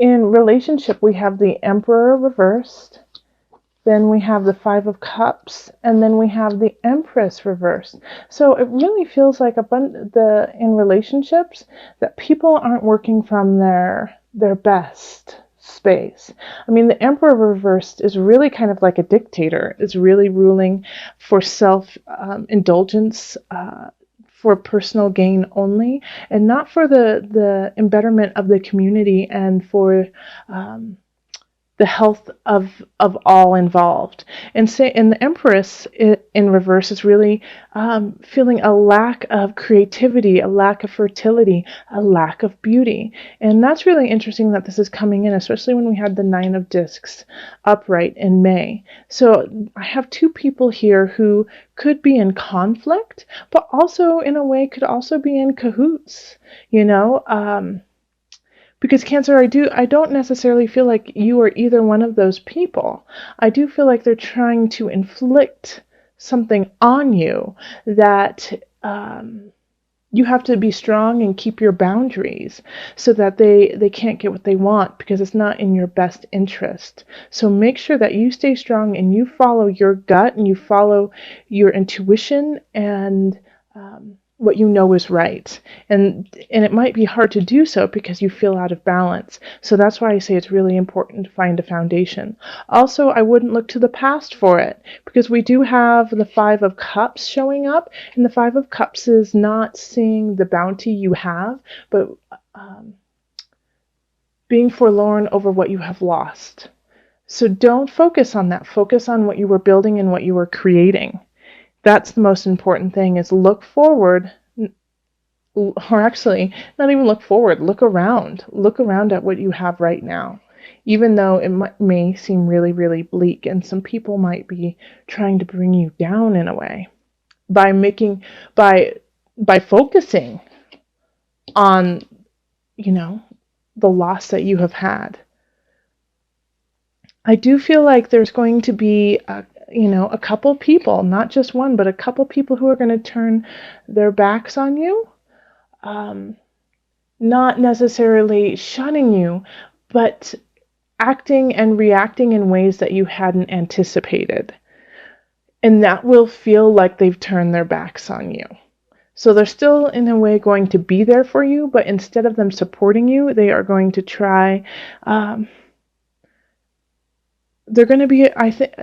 In relationship, we have the Emperor reversed, then we have the Five of Cups, and then we have the Empress reversed. So it really feels like in relationships that people aren't working from their best space. I mean, the Emperor reversed is really kind of like a dictator. It's really ruling for self indulgence. For personal gain only, and not for the embetterment of the community and for the health of all involved. And the Empress in reverse is really feeling a lack of creativity, a lack of fertility, a lack of beauty. And that's really interesting that this is coming in, especially when we had the Nine of Discs upright in May. So I have two people here who could be in conflict, but also in a way could also be in cahoots, you know. Because Cancer, I don't necessarily feel like you are either one of those people. I do feel like they're trying to inflict something on you that you have to be strong and keep your boundaries so that they can't get what they want, because it's not in your best interest. So make sure that you stay strong and you follow your gut and you follow your intuition and what you know is right. And it might be hard to do so because you feel out of balance. So that's why I say it's really important to find a foundation. Also, I wouldn't look to the past for it, because we do have the Five of Cups showing up, and the Five of Cups is not seeing the bounty you have, but being forlorn over what you have lost. So don't focus on that. Focus on what you were building and what you were creating. That's the most important thing, is look forward, or actually not even look forward, look around at what you have right now, even though it may seem really, really bleak, and some people might be trying to bring you down in a way by focusing on, you know, the loss that you have had. I do feel like there's going to be a couple people, not just one, but a couple people who are going to turn their backs on you. Not necessarily shunning you, but acting and reacting in ways that you hadn't anticipated. And that will feel like they've turned their backs on you. So they're still, in a way, going to be there for you, but instead of them supporting you, they are going to try... they're going to be, I think,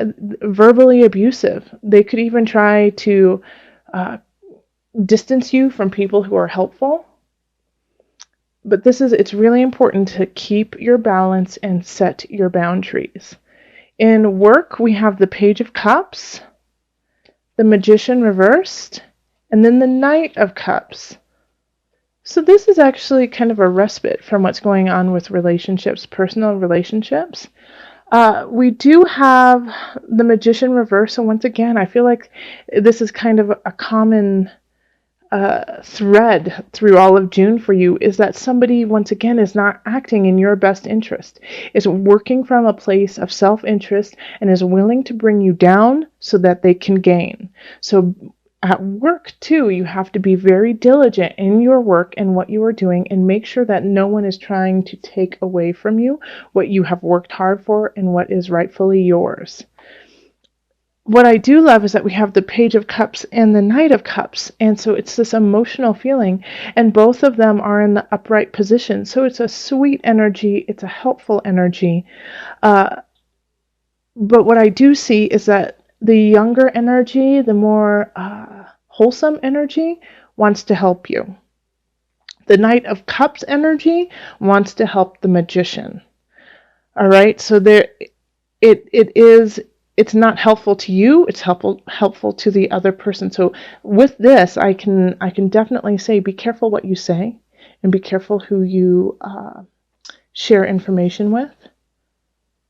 verbally abusive. They could even try to distance you from people who are helpful. But it's really important to keep your balance and set your boundaries. In work, we have the Page of Cups, the Magician reversed, and then the Knight of Cups. So this is actually kind of a respite from what's going on with relationships, personal relationships. We do have the Magician reverse, so once again, I feel like this is kind of a common thread through all of June for you, is that somebody, once again, is not acting in your best interest, is working from a place of self-interest, and is willing to bring you down so that they can gain. So at work, too, you have to be very diligent in your work and what you are doing, and make sure that no one is trying to take away from you what you have worked hard for and what is rightfully yours. What I do love is that we have the Page of Cups and the Knight of Cups, and so it's this emotional feeling, and both of them are in the upright position. So it's a sweet energy, it's a helpful energy. But what I do see is that the younger energy, the more wholesome energy, wants to help you. The Knight of Cups energy wants to help the Magician. All right, so it's not helpful to you, it's helpful to the other person. So with this, I can definitely say, be careful what you say, and be careful who you share information with,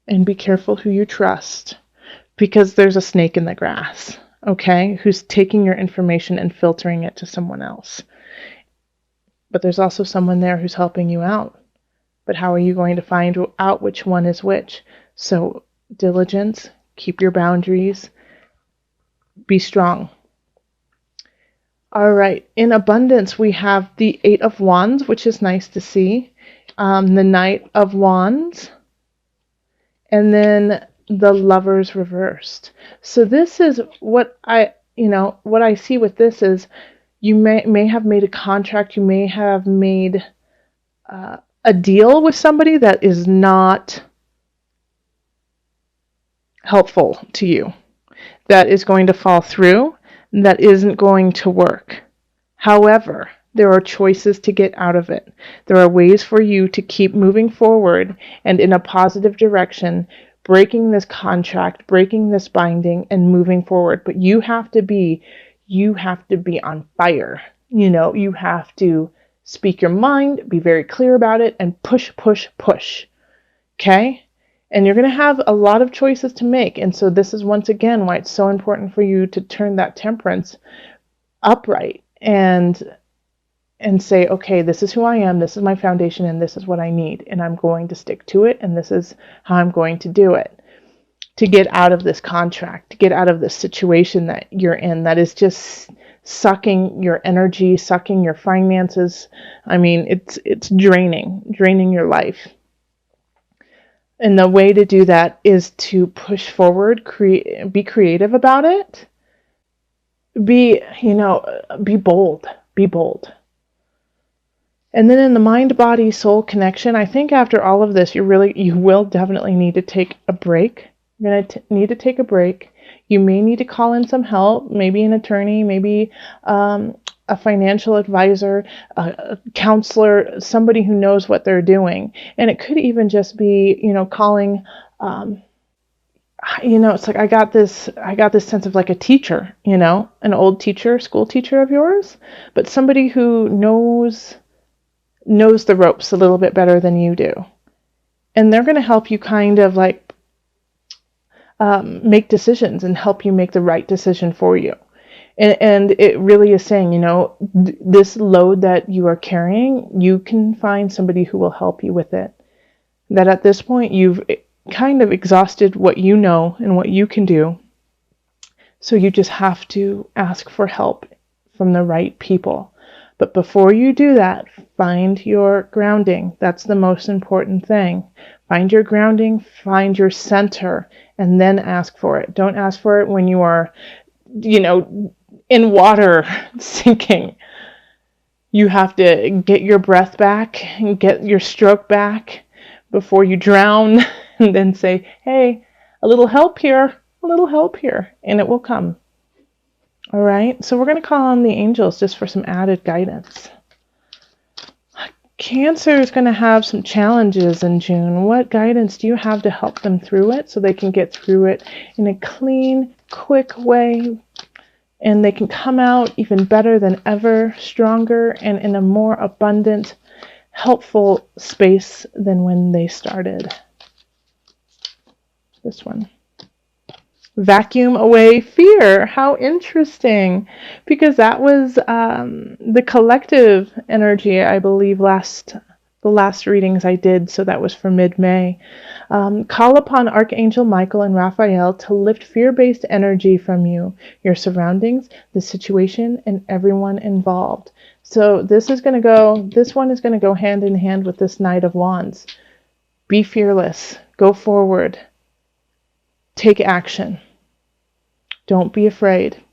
and be careful who you trust, because there's a snake in the grass, okay, who's taking your information and filtering it to someone else. But there's also someone there who's helping you out. But how are you going to find out which one is which? So diligence, keep your boundaries, be strong. All right, in abundance, we have the Eight of Wands, which is nice to see. the Knight of Wands, and then the Lovers reversed. So this is what what I see with this is you may have made a contract, you may have made a deal with somebody that is not helpful to you, that is going to fall through, that isn't going to work. However, there are choices to get out of it. There are ways for you to keep moving forward and in a positive direction, breaking this contract, breaking this binding, and moving forward. But you have to be on fire. You have to speak your mind, be very clear about it, and push, push, push. Okay? And you're going to have a lot of choices to make. And so this is once again why it's so important for you to turn that temperance upright and say, okay, this is who I am, this is my foundation, and this is what I need, and I'm going to stick to it, and this is how I'm going to do it, to get out of this contract, to get out of this situation that you're in that is just sucking your energy, sucking your finances. I mean, it's draining your life. And the way to do that is to push forward, be creative about it, be bold, be bold. And then in the mind-body-soul connection, I think after all of this, you will definitely need to take a break. You're going to need to take a break. You may need to call in some help, maybe an attorney, maybe a financial advisor, a counselor, somebody who knows what they're doing. And it could even just be, calling, it's like I got this sense of like a teacher, an old teacher, school teacher of yours, but somebody who knows the ropes a little bit better than you do. And they're going to help you kind of like make decisions and help you make the right decision for you. And it really is saying, this load that you are carrying, you can find somebody who will help you with it. That at this point, you've kind of exhausted what you know and what you can do. So you just have to ask for help from the right people. But before you do that, find your grounding. That's the most important thing. Find your grounding, find your center, and then ask for it. Don't ask for it when you are, in water sinking. You have to get your breath back and get your stroke back before you drown, and then say, hey, a little help here, and it will come. All right, so we're going to call on the angels just for some added guidance. Cancer is going to have some challenges in June. What guidance do you have to help them through it so they can get through it in a clean, quick way, and they can come out even better than ever, stronger, and in a more abundant, helpful space than when they started? This one. Vacuum away fear. How interesting, because that was the collective energy, I believe, the last readings I did, so that was for mid-May. Call upon Archangel Michael and Raphael to lift fear-based energy from you, your surroundings, the situation, and everyone involved. So this one is going to go hand in hand with this Knight of Wands. Be fearless. Go forward. Take action. Don't be afraid.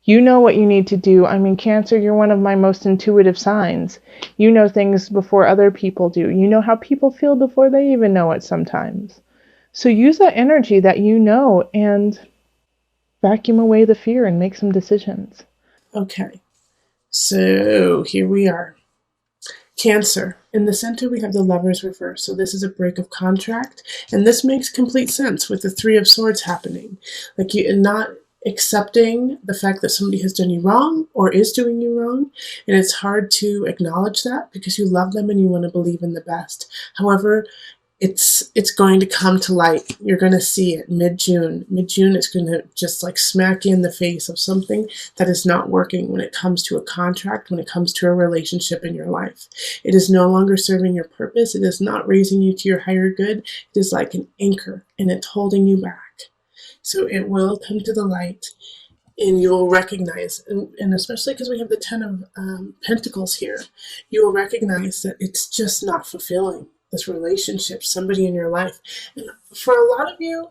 You know what you need to do. I mean, Cancer, you're one of my most intuitive signs. You know things before other people do. You know how people feel before they even know it sometimes. So use that energy that you know and vacuum away the fear and make some decisions. Okay, so here we are. Cancer. In the center, we have the Lovers reverse. So this is a break of contract. And this makes complete sense with the Three of Swords happening. Like you not accepting the fact that somebody has done you wrong or is doing you wrong. And it's hard to acknowledge that because you love them and you want to believe in the best. However, it's going to come to light. You're going to see it mid-June. Mid-June is going to just like smack you in the face of something that is not working when it comes to a contract, when it comes to a relationship in your life. It is no longer serving your purpose. It is not raising you to your higher good. It is like an anchor and it's holding you back. So it will come to the light. And you will recognize, and especially because we have the Ten of Pentacles here, you will recognize that it's just not fulfilling, this relationship, somebody in your life. And for a lot of you,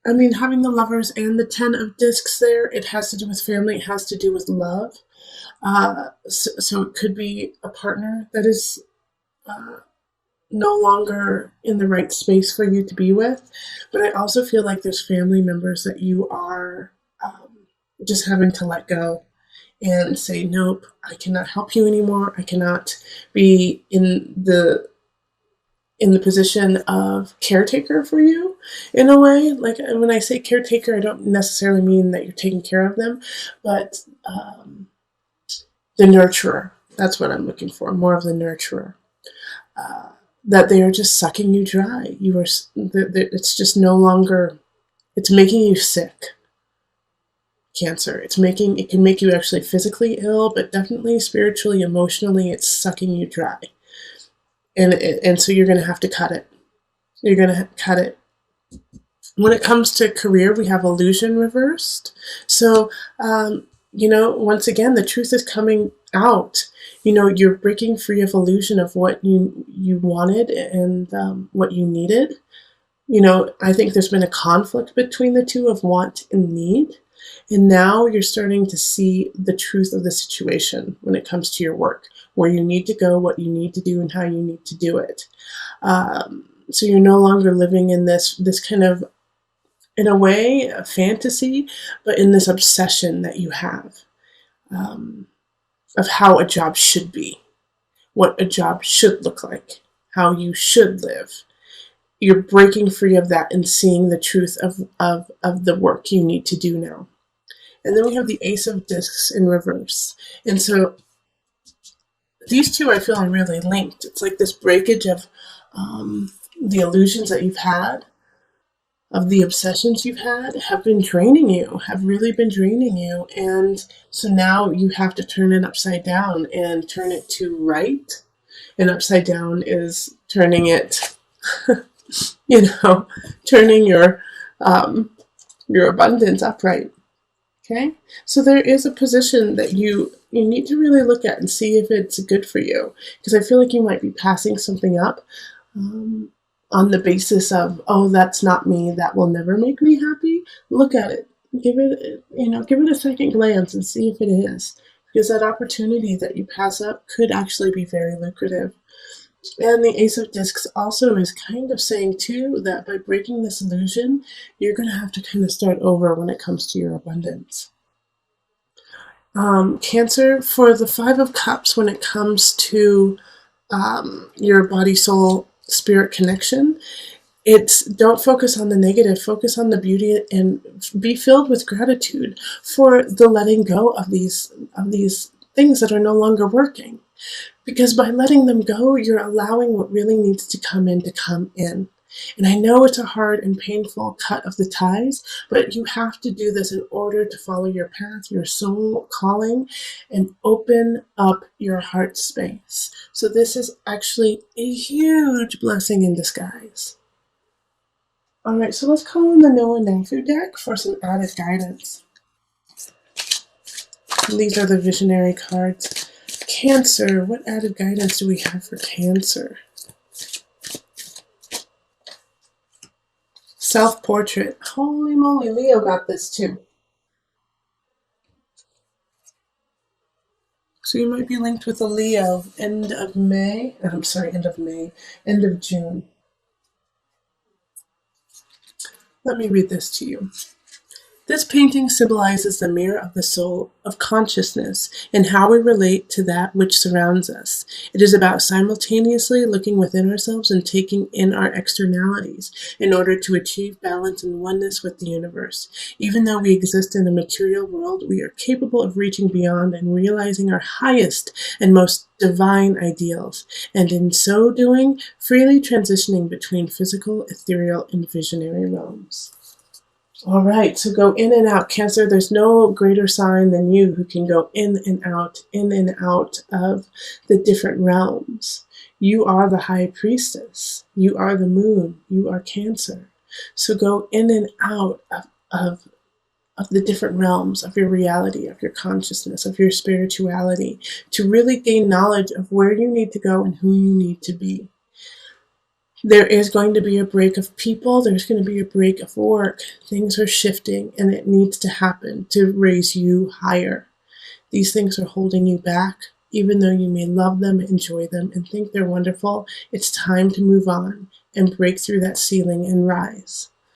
I mean, having the Lovers and the Ten of Discs there, it has to do with family, it has to do with love. So it could be a partner that is no longer in the right space for you to be with. But I also feel like there's family members that you are just having to let go and say, nope, I cannot help you anymore. I cannot be in the position of caretaker for you in a way. Like when I say caretaker, I don't necessarily mean that you're taking care of them, but the nurturer. That's what I'm looking for, more of the nurturer. That they are just sucking you dry. You are. It's just no longer. It's making you sick. Cancer. It can make you actually physically ill, but definitely spiritually, emotionally, it's sucking you dry. And so you're going to have to cut it. You're going to cut it. When it comes to career, we have illusion reversed. So, once again, the truth is coming out. You're breaking free of illusion of what you wanted and what you needed. I think there's been a conflict between the two of want and need. And now you're starting to see the truth of the situation when it comes to your work, where you need to go, what you need to do, and how you need to do it. So you're no longer living in this kind of, in a way, a fantasy, but in this obsession that you have of how a job should be, what a job should look like, how you should live. You're breaking free of that and seeing the truth of the work you need to do now. And then we have the Ace of Discs in reverse. And so these two I feel are really linked. It's like this breakage of the illusions that you've had, of the obsessions you've had, have been draining you, have really been draining you. And so now you have to turn it upside down and turn it to right. And upside down is turning it, turning your abundance upright. Okay, so there is a position that you need to really look at and see if it's good for you, because I feel like you might be passing something up on the basis of, oh, that's not me, that will never make me happy. Look at it, give it a second glance and see if it is, because that opportunity that you pass up could actually be very lucrative. And the Ace of Discs also is kind of saying, too, that by breaking this illusion, you're going to have to kind of start over when it comes to your abundance. Cancer, for the Five of Cups, when it comes to your body, soul, spirit connection, it's don't focus on the negative, focus on the beauty, and be filled with gratitude for the letting go of these things that are no longer working. Because by letting them go, you're allowing what really needs to come in to come in. And I know it's a hard and painful cut of the ties, but you have to do this in order to follow your path, your soul calling, and open up your heart space. So this is actually a huge blessing in disguise. All right, so let's call on the Noah Nafu deck for some added guidance. And these are the visionary cards. Cancer, what added guidance do we have for Cancer? Self-portrait. Holy moly, Leo got this too. So you might be linked with a Leo. End of May. End of June. Let me read this to you. This painting symbolizes the mirror of the soul, of consciousness, and how we relate to that which surrounds us. It is about simultaneously looking within ourselves and taking in our externalities in order to achieve balance and oneness with the universe. Even though we exist in a material world, we are capable of reaching beyond and realizing our highest and most divine ideals, and in so doing, freely transitioning between physical, ethereal, and visionary realms. All right, so go in and out. Cancer, there's no greater sign than you who can go in and out of the different realms. You are the high priestess. You are the moon. You are Cancer. So go in and out of of the different realms of your reality, of your consciousness, of your spirituality, to really gain knowledge of where you need to go and who you need to be. There is going to be a break of people, there's going to be a break of work. Things are shifting, and it needs to happen to raise you higher. These things are holding you back. Even though you may love them, enjoy them, and think they're wonderful, it's time to move on and break through that ceiling and rise.